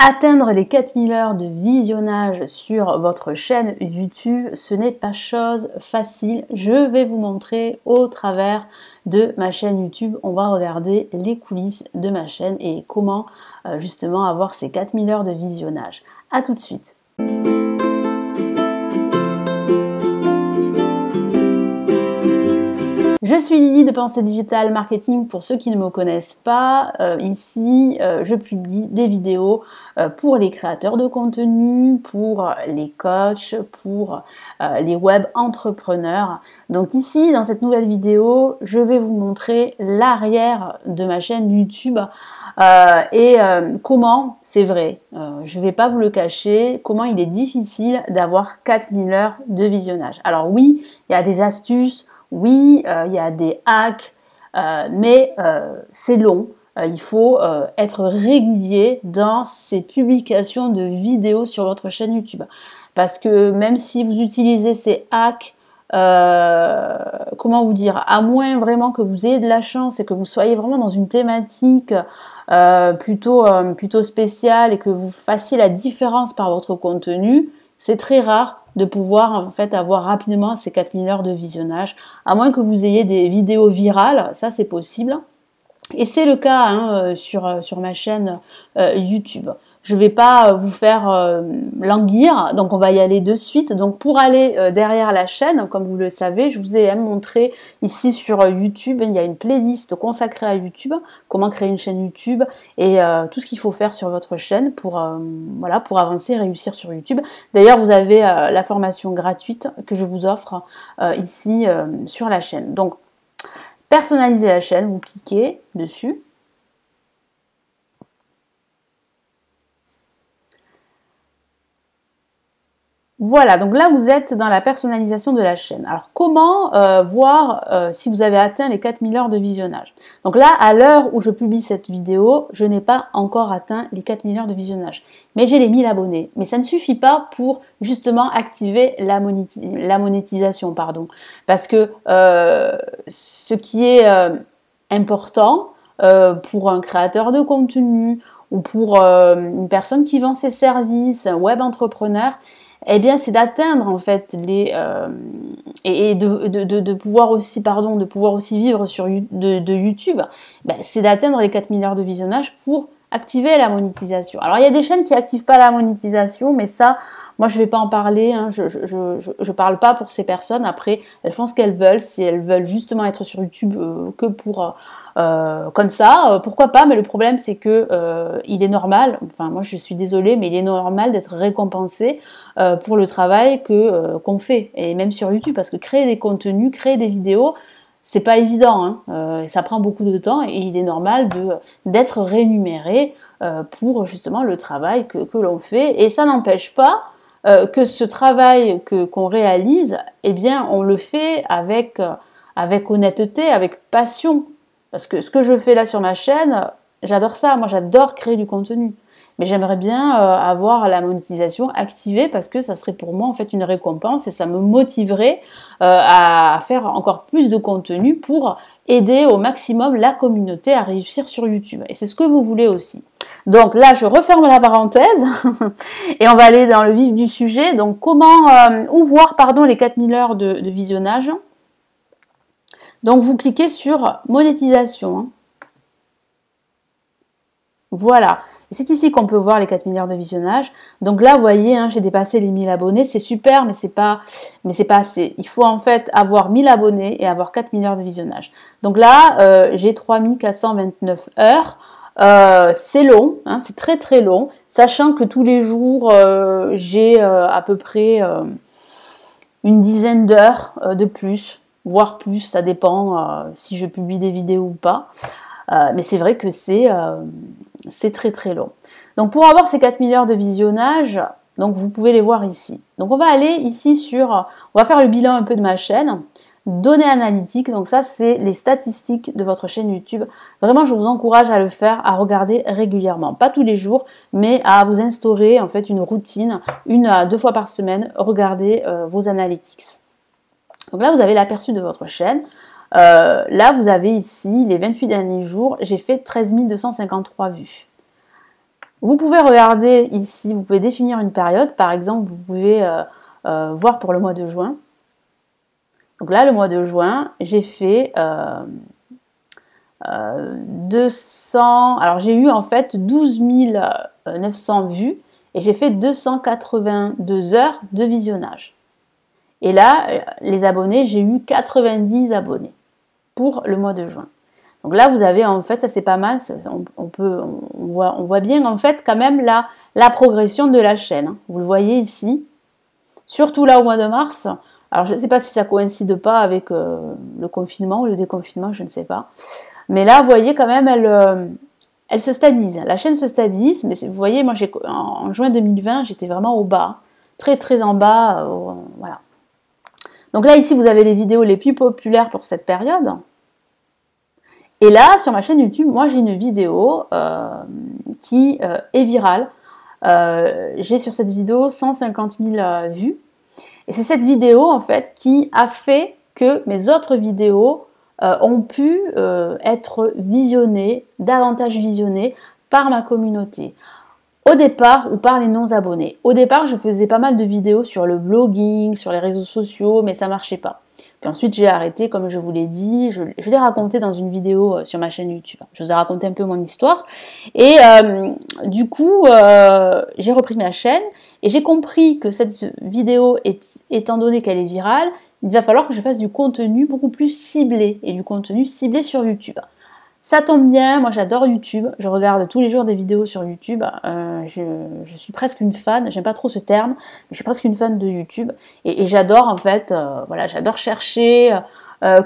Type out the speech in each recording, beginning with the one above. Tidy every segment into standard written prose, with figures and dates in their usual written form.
Atteindre les 4000 heures de visionnage sur votre chaîne YouTube, ce n'est pas chose facile. Je vais vous montrer au travers de ma chaîne YouTube. On va regarder les coulisses de ma chaîne et comment justement avoir ces 4000 heures de visionnage. A tout de suite. Je suis Lily de Pensée Digitale Marketing pour ceux qui ne me connaissent pas. Ici, je publie des vidéos pour les créateurs de contenu, pour les coachs, pour les web entrepreneurs. Donc ici, dans cette nouvelle vidéo, je vais vous montrer l'arrière de ma chaîne YouTube et comment, c'est vrai, je ne vais pas vous le cacher, comment il est difficile d'avoir 4000 heures de visionnage. Alors oui, il y a des astuces. Oui, il y a des hacks, mais c'est long. Il faut être régulier dans ces publications de vidéos sur votre chaîne YouTube. Parce que même si vous utilisez ces hacks, comment vous dire, à moins vraiment que vous ayez de la chance et que vous soyez vraiment dans une thématique plutôt spéciale et que vous fassiez la différence par votre contenu, c'est très rare de pouvoir en fait avoir rapidement ces 4000 heures de visionnage, à moins que vous ayez des vidéos virales, ça c'est possible. Et c'est le cas sur ma chaîne YouTube. Je ne vais pas vous faire languir, donc on va y aller de suite. Donc pour aller derrière la chaîne, comme vous le savez, je vous ai montré ici sur YouTube, il y a une playlist consacrée à YouTube, comment créer une chaîne YouTube et tout ce qu'il faut faire sur votre chaîne pour avancer et réussir sur YouTube. D'ailleurs, vous avez la formation gratuite que je vous offre ici sur la chaîne. Donc, personnaliser la chaîne, vous cliquez dessus. Voilà, donc là vous êtes dans la personnalisation de la chaîne. Alors comment voir si vous avez atteint les 4000 heures de visionnage? Donc là, à l'heure où je publie cette vidéo, je n'ai pas encore atteint les 4000 heures de visionnage. Mais j'ai les 1000 abonnés. Mais ça ne suffit pas pour justement activer la monétisation, pardon. Parce que ce qui est important pour un créateur de contenu ou pour une personne qui vend ses services, un web entrepreneur, eh bien, c'est d'atteindre en fait et de pouvoir aussi vivre de YouTube. Ben, c'est d'atteindre les 4000 heures de visionnage pour activer la monétisation. Alors, il y a des chaînes qui n'activent pas la monétisation, mais ça, moi, je ne vais pas en parler. Hein. Je parle pas pour ces personnes. Après, elles font ce qu'elles veulent. Si elles veulent justement être sur YouTube que pour comme ça, pourquoi pas? Mais le problème, c'est que il est normal. Enfin, moi, je suis désolée, mais il est normal d'être récompensé pour le travail qu'on fait. Et même sur YouTube, parce que créer des contenus, créer des vidéos, c'est pas évident, hein. Ça prend beaucoup de temps et il est normal d'être rémunéré pour justement le travail que l'on fait. Et ça n'empêche pas que ce travail qu'on réalise, eh bien, on le fait avec honnêteté, avec passion. Parce que ce que je fais là sur ma chaîne, j'adore ça. Moi, j'adore créer du contenu. Mais j'aimerais bien avoir la monétisation activée parce que ça serait pour moi en fait une récompense et ça me motiverait à faire encore plus de contenu pour aider au maximum la communauté à réussir sur YouTube. Et c'est ce que vous voulez aussi. Donc là, je referme la parenthèse et on va aller dans le vif du sujet. Donc comment voir les 4000 heures de visionnage. Donc vous cliquez sur monétisation. Hein. Voilà, c'est ici qu'on peut voir les 4000 heures de visionnage. Donc là, vous voyez, hein, j'ai dépassé les 1000 abonnés. C'est super, mais c'est pas assez. Il faut en fait avoir 1000 abonnés et avoir 4000 heures de visionnage. Donc là, j'ai 3429 heures. C'est long, hein, c'est très très long. Sachant que tous les jours, j'ai à peu près une dizaine d'heures de plus, voire plus. Ça dépend si je publie des vidéos ou pas. Mais c'est vrai que c'est très très long. Donc pour avoir ces 4000 heures de visionnage, donc vous pouvez les voir ici. Donc on va aller ici on va faire le bilan un peu de ma chaîne. Données analytiques, donc ça c'est les statistiques de votre chaîne YouTube. Vraiment je vous encourage à le faire, à regarder régulièrement. Pas tous les jours, mais à vous instaurer en fait une routine, 1 à 2 fois par semaine, regardez vos analytics. Donc là vous avez l'aperçu de votre chaîne. Là, vous avez ici les 28 derniers jours, j'ai fait 13 253 vues. Vous pouvez regarder ici, vous pouvez définir une période. Par exemple, vous pouvez voir pour le mois de juin. Donc là, le mois de juin, j'ai fait 200... Alors, j'ai eu en fait 12 900 vues et j'ai fait 282 heures de visionnage. Et là, les abonnés, j'ai eu 90 abonnés pour le mois de juin. Donc là, vous avez en fait, ça c'est pas mal, on voit bien en fait quand même la progression de la chaîne. Vous le voyez ici, surtout là au mois de mars. Alors je ne sais pas si ça coïncide pas avec le confinement ou le déconfinement, je ne sais pas. Mais là, vous voyez quand même, elle se stabilise. La chaîne se stabilise, mais vous voyez, moi en juin 2020, j'étais vraiment au bas, très très en bas, voilà. Donc là, ici, vous avez les vidéos les plus populaires pour cette période. Et là, sur ma chaîne YouTube, moi, j'ai une vidéo qui est virale. J'ai sur cette vidéo 150 000 vues. Et c'est cette vidéo, en fait, qui a fait que mes autres vidéos ont pu être visionnées, davantage visionnées par ma communauté. Au départ, ou par les non-abonnés. Au départ, je faisais pas mal de vidéos sur le blogging, sur les réseaux sociaux, mais ça marchait pas. Puis ensuite, j'ai arrêté, comme je vous l'ai dit, je l'ai raconté dans une vidéo sur ma chaîne YouTube. Je vous ai raconté un peu mon histoire. Et du coup, j'ai repris ma chaîne et j'ai compris que cette vidéo, étant donné qu'elle est virale, il va falloir que je fasse du contenu beaucoup plus ciblé, et du contenu ciblé sur YouTube. Ça tombe bien, moi j'adore YouTube, je regarde tous les jours des vidéos sur YouTube, je suis presque une fan, j'aime pas trop ce terme, mais je suis presque une fan de YouTube, et j'adore en fait, voilà, j'adore chercher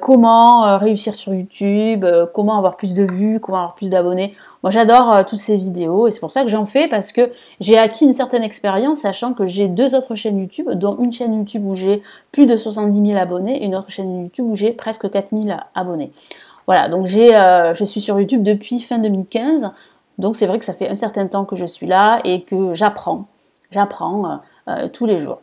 comment réussir sur YouTube, comment avoir plus de vues, comment avoir plus d'abonnés. Moi j'adore toutes ces vidéos, et c'est pour ça que j'en fais, parce que j'ai acquis une certaine expérience, sachant que j'ai 2 autres chaînes YouTube, dont une chaîne YouTube où j'ai plus de 70 000 abonnés, et une autre chaîne YouTube où j'ai presque 4 000 abonnés. Voilà, donc je suis sur YouTube depuis fin 2015, donc c'est vrai que ça fait un certain temps que je suis là et que j'apprends tous les jours.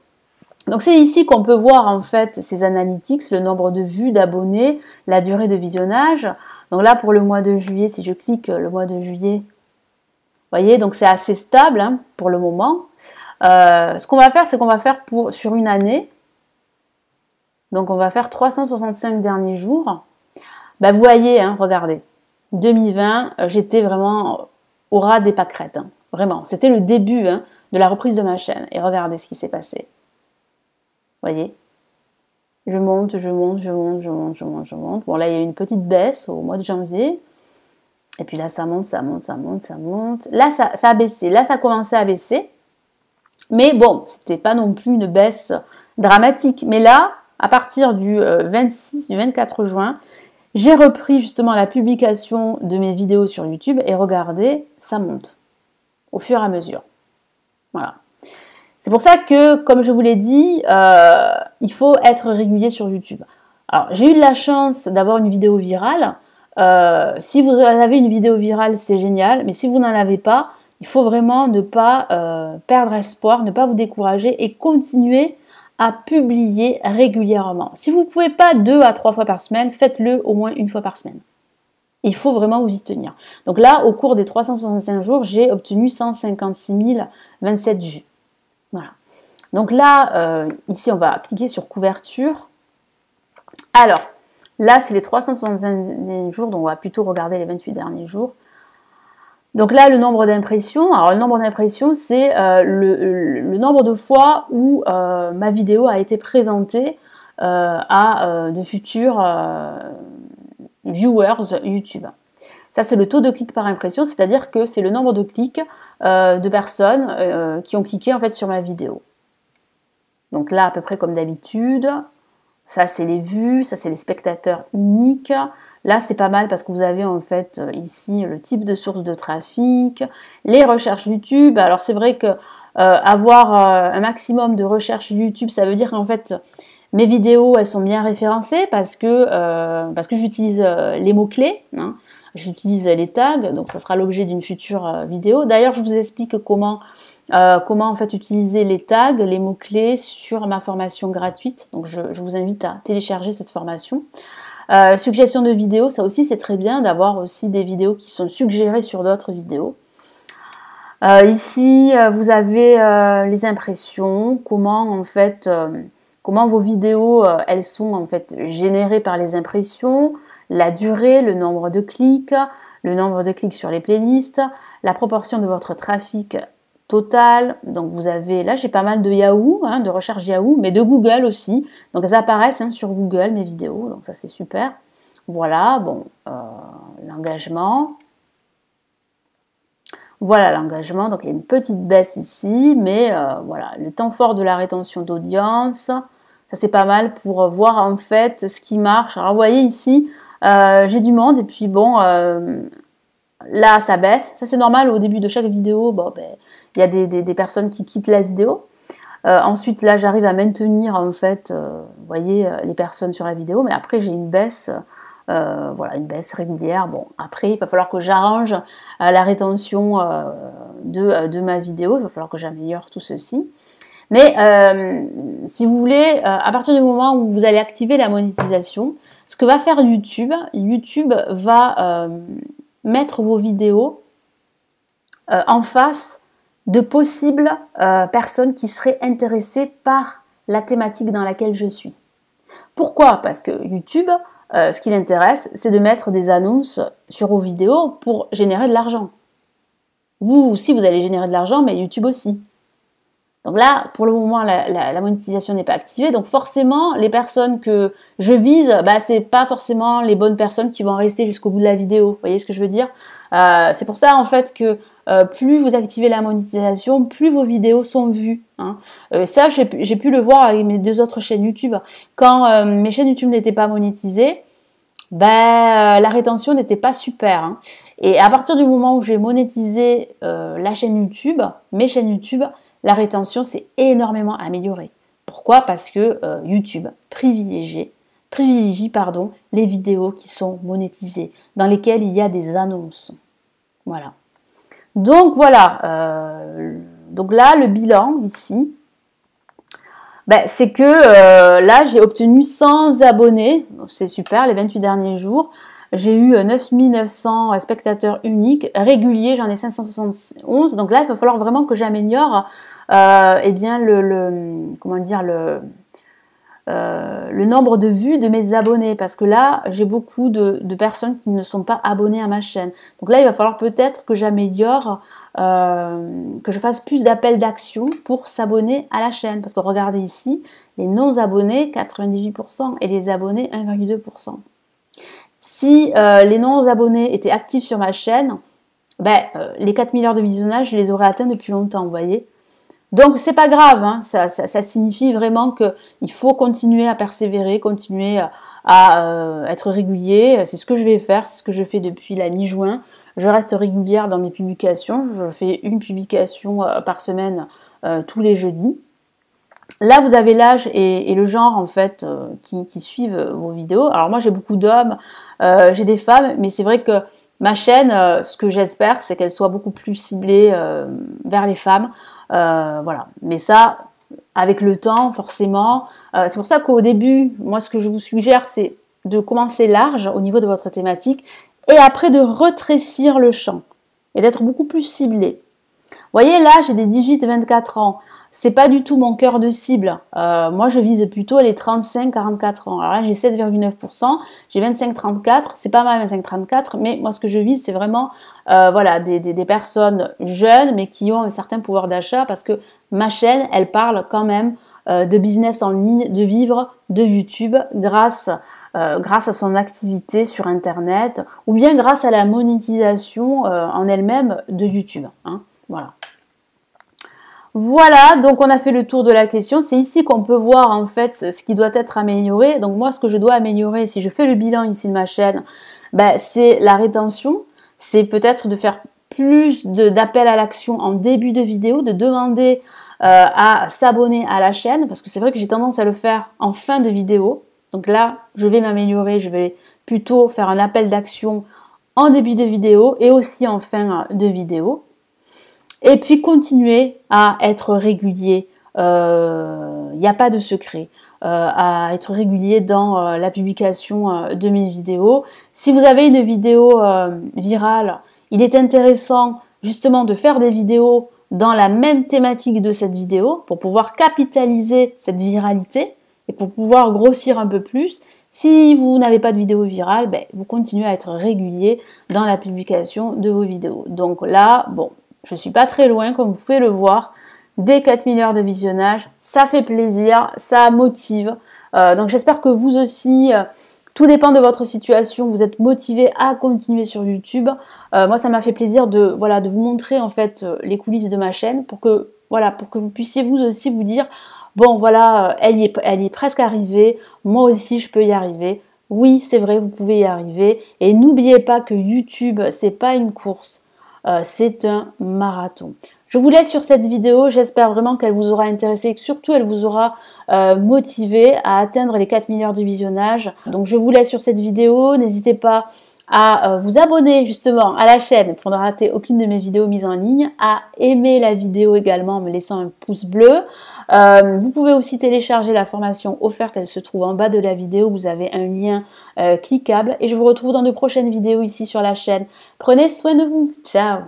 Donc c'est ici qu'on peut voir en fait ces analytics, le nombre de vues, d'abonnés, la durée de visionnage. Donc là pour le mois de juillet, si je clique le mois de juillet, vous voyez, donc c'est assez stable hein, pour le moment. Ce qu'on va faire, c'est qu'on va faire sur une année, donc on va faire 365 derniers jours. Ben, vous voyez, hein, regardez, 2020, j'étais vraiment au ras des pâquerettes, hein, vraiment. C'était le début hein, de la reprise de ma chaîne. Et regardez ce qui s'est passé. Vous voyez, je monte. Bon, là, il y a eu une petite baisse au mois de janvier. Et puis là, ça monte. Là, ça a baissé. Là, ça a commencé à baisser. Mais bon, c'était pas non plus une baisse dramatique. Mais là, à partir du 24 juin, j'ai repris justement la publication de mes vidéos sur YouTube et regardez, ça monte au fur et à mesure. Voilà. C'est pour ça que, comme je vous l'ai dit, il faut être régulier sur YouTube. Alors, j'ai eu de la chance d'avoir une vidéo virale. Si vous avez une vidéo virale, c'est génial. Mais si vous n'en avez pas, il faut vraiment ne pas perdre espoir, ne pas vous décourager et continuer à publier régulièrement. Si vous ne pouvez pas 2 à 3 fois par semaine, faites-le au moins 1 fois par semaine. Il faut vraiment vous y tenir. Donc là, au cours des 365 jours, j'ai obtenu 156 027 vues. Voilà. Donc là, ici, on va cliquer sur couverture. Alors, là, c'est les 365 derniers jours, donc on va plutôt regarder les 28 derniers jours. Donc là, le nombre d'impressions, alors le nombre d'impressions, c'est le nombre de fois où ma vidéo a été présentée à de futurs viewers YouTube. Ça, c'est le taux de clic par impression, c'est-à-dire que c'est le nombre de clics de personnes qui ont cliqué en fait sur ma vidéo. Donc là, à peu près comme d'habitude. Ça, c'est les vues, ça, c'est les spectateurs uniques. Là, c'est pas mal parce que vous avez en fait ici le type de source de trafic, les recherches YouTube. Alors, c'est vrai que avoir un maximum de recherches YouTube, ça veut dire qu'en fait, mes vidéos, elles sont bien référencées parce que j'utilise les mots-clés. Hein. J'utilise les tags, donc ça sera l'objet d'une future vidéo. D'ailleurs, je vous explique comment en fait utiliser les tags, les mots-clés sur ma formation gratuite. Donc je vous invite à télécharger cette formation. Suggestion de vidéos, ça aussi c'est très bien d'avoir aussi des vidéos qui sont suggérées sur d'autres vidéos. Ici, vous avez les impressions, comment en fait, comment vos vidéos, elles sont en fait générées par les impressions, la durée, le nombre de clics sur les playlists, la proportion de votre trafic total. Donc vous avez, là j'ai pas mal de Yahoo, de recherche Yahoo, mais de Google aussi. Donc elles apparaissent sur Google, mes vidéos, donc ça c'est super. Voilà, bon, l'engagement. Voilà l'engagement, donc il y a une petite baisse ici, mais voilà, le temps fort de la rétention d'audience, ça c'est pas mal pour voir en fait ce qui marche. Alors vous voyez ici, j'ai du monde et puis bon, là ça baisse, ça c'est normal au début de chaque vidéo, bon, ben, il y a des personnes qui quittent la vidéo. Ensuite là j'arrive à maintenir en fait, vous voyez les personnes sur la vidéo, mais après j'ai une baisse. Voilà, une baisse régulière. Bon, après, il va falloir que j'arrange la rétention de ma vidéo. Il va falloir que j'améliore tout ceci. Mais si vous voulez, à partir du moment où vous allez activer la monétisation, ce que va faire YouTube, YouTube va mettre vos vidéos en face de possibles personnes qui seraient intéressées par la thématique dans laquelle je suis. Pourquoi? Parce que YouTube, ce qui l'intéresse, c'est de mettre des annonces sur vos vidéos pour générer de l'argent. Vous aussi, vous allez générer de l'argent, mais YouTube aussi. Donc là, pour le moment, la monétisation n'est pas activée. Donc forcément, les personnes que je vise, c'est pas forcément les bonnes personnes qui vont rester jusqu'au bout de la vidéo. Vous voyez ce que je veux dire? C'est pour ça, en fait, que plus vous activez la monétisation, plus vos vidéos sont vues. Ça, j'ai pu le voir avec mes 2 autres chaînes YouTube. Quand mes chaînes YouTube n'étaient pas monétisées, la rétention n'était pas super. Et à partir du moment où j'ai monétisé la chaîne YouTube, mes chaînes YouTube, la rétention s'est énormément améliorée. Pourquoi? Parce que YouTube privilégie les vidéos qui sont monétisées, dans lesquelles il y a des annonces. Voilà. Donc voilà, donc là le bilan ici, c'est que là j'ai obtenu 100 abonnés, c'est super, les 28 derniers jours. J'ai eu 9900 spectateurs uniques, réguliers, j'en ai 571. Donc là, il va falloir vraiment que j'améliore le nombre de vues de mes abonnés. Parce que là, j'ai beaucoup de personnes qui ne sont pas abonnées à ma chaîne. Donc là, il va falloir peut-être que j'améliore, que je fasse plus d'appels d'action pour s'abonner à la chaîne. Parce que regardez ici, les non-abonnés, 98% et les abonnés, 1,2%. Si les non-abonnés étaient actifs sur ma chaîne, les 4000 heures de visionnage, je les aurais atteints depuis longtemps, vous voyez. Donc c'est pas grave, ça signifie vraiment qu'il faut continuer à persévérer, continuer à être régulier. C'est ce que je vais faire, c'est ce que je fais depuis la mi-juin. Je reste régulière dans mes publications, je fais une publication par semaine tous les jeudis. Là, vous avez l'âge et le genre, en fait, qui suivent vos vidéos. Alors moi, j'ai beaucoup d'hommes, j'ai des femmes, mais c'est vrai que ma chaîne, ce que j'espère, c'est qu'elle soit beaucoup plus ciblée vers les femmes. Voilà. Mais ça, avec le temps, forcément. C'est pour ça qu'au début, moi, ce que je vous suggère, c'est de commencer large au niveau de votre thématique et après de rétrécir le champ et d'être beaucoup plus ciblé. Vous voyez, là, j'ai des 18-24 ans. C'est pas du tout mon cœur de cible. Moi, je vise plutôt les 35-44 ans. Alors là, j'ai 16,9%. J'ai 25-34. C'est pas mal 25-34. Mais moi, ce que je vise, c'est vraiment des personnes jeunes, mais qui ont un certain pouvoir d'achat. Parce que ma chaîne, elle parle quand même de business en ligne, de vivre de YouTube grâce à son activité sur Internet ou bien grâce à la monétisation en elle-même de YouTube. Voilà. Voilà, donc on a fait le tour de la question. C'est ici qu'on peut voir en fait ce qui doit être amélioré. Donc moi, ce que je dois améliorer, si je fais le bilan ici de ma chaîne, c'est la rétention. C'est peut-être de faire plus d'appels à l'action en début de vidéo, de demander à s'abonner à la chaîne, parce que c'est vrai que j'ai tendance à le faire en fin de vidéo. Donc là, je vais m'améliorer, je vais plutôt faire un appel d'action en début de vidéo et aussi en fin de vidéo. Et puis continuer à être régulier, il n'y a pas de secret, à être régulier dans la publication de mes vidéos. Si vous avez une vidéo virale, il est intéressant justement de faire des vidéos dans la même thématique de cette vidéo pour pouvoir capitaliser cette viralité et pour pouvoir grossir un peu plus. Si vous n'avez pas de vidéo virale, ben, vous continuez à être régulier dans la publication de vos vidéos. Donc là, bon, je suis pas très loin, comme vous pouvez le voir. Dès 4000 heures de visionnage, ça fait plaisir, ça motive. Donc j'espère que vous aussi, tout dépend de votre situation, vous êtes motivé à continuer sur YouTube. Moi, ça m'a fait plaisir de vous montrer en fait les coulisses de ma chaîne pour que vous puissiez vous aussi vous dire bon voilà, elle y est presque arrivée, moi aussi je peux y arriver. Oui, c'est vrai, vous pouvez y arriver. Et n'oubliez pas que YouTube, c'est pas une course, c'est un marathon. Je vous laisse sur cette vidéo, j'espère vraiment qu'elle vous aura intéressé et que surtout elle vous aura motivé à atteindre les 4000 heures de visionnage. Donc je vous laisse sur cette vidéo, n'hésitez pas à vous abonner justement à la chaîne pour ne rater aucune de mes vidéos mises en ligne, à aimer la vidéo également en me laissant un pouce bleu. Vous pouvez aussi télécharger la formation offerte, elle se trouve en bas de la vidéo, vous avez un lien cliquable et je vous retrouve dans de prochaines vidéos ici sur la chaîne. Prenez soin de vous, ciao!